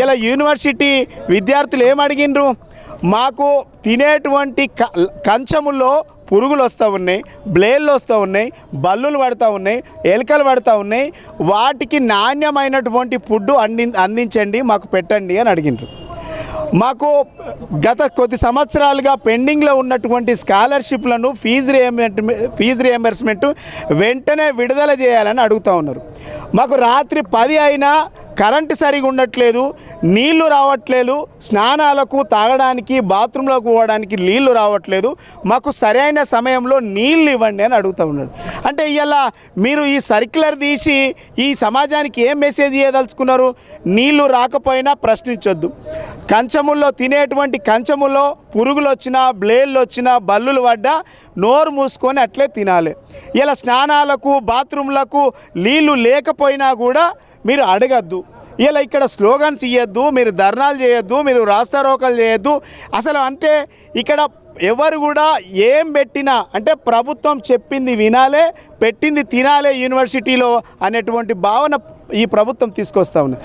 ఇలా యూనివర్సిటీ విద్యార్థులు ఏమడిగినరు, మాకు తినేటువంటి కంచముల్లో పురుగులు వస్తూ ఉన్నాయి, బ్లేడ్లు వస్తూ ఉన్నాయి, బల్లులు పడుతూ ఉన్నాయి, ఎలుకలు పడుతూ ఉన్నాయి, వాటికి నాణ్యమైనటువంటి ఫుడ్ అందించండి, మాకు పెట్టండి అని అడిగినారు. మాకు గత కొద్ది సంవత్సరాలుగా పెండింగ్లో ఉన్నటువంటి స్కాలర్షిప్లను ఫీజు రియంబర్స్మెంట్ వెంటనే విడుదల చేయాలని అడుగుతూ ఉన్నారు. మాకు రాత్రి 10 అయినా కరెంటు సరిగా ఉండట్లేదు, నీళ్లు రావట్లేదు, స్నానాలకు తాగడానికి బాత్రూంలోకి పోవడానికి నీళ్లు రావట్లేదు, మాకు సరైన సమయంలో నీళ్ళు ఇవ్వండి అని అడుగుతూ ఉన్నాడు. అంటే ఇలా మీరు ఈ సర్క్యులర్ తీసి ఈ సమాజానికి ఏం మెసేజ్ ఇవ్వదలుచుకున్నారు? నీళ్లు రాకపోయినా ప్రశ్నించొద్దు, కంచముల్లో తినేటువంటి కంచముల్లో పురుగులు వచ్చినా, బ్లేడ్లు వచ్చినా, బల్లులు పడ్డా నోరు మూసుకొని అట్లే తినాలి. ఇలా స్నానాలకు బాత్రూంలకు నీళ్లు లేకపోయినా కూడా మీరు అడగద్దు. ఇలా ఇక్కడ స్లోగన్స్ ఇవ్వద్దు, మీరు ధర్నాలు చేయొద్దు, మీరు రాస్తారోకలు చేయొద్దు. అసలు అంటే ఇక్కడ ఎవరు కూడా ఏం పెట్టినా అంటే ప్రభుత్వం చెప్పింది వినాలే, పెట్టింది తినాలే యూనివర్సిటీలో అనేటువంటి భావన ఈ ప్రభుత్వం తీసుకొస్తా ఉంది.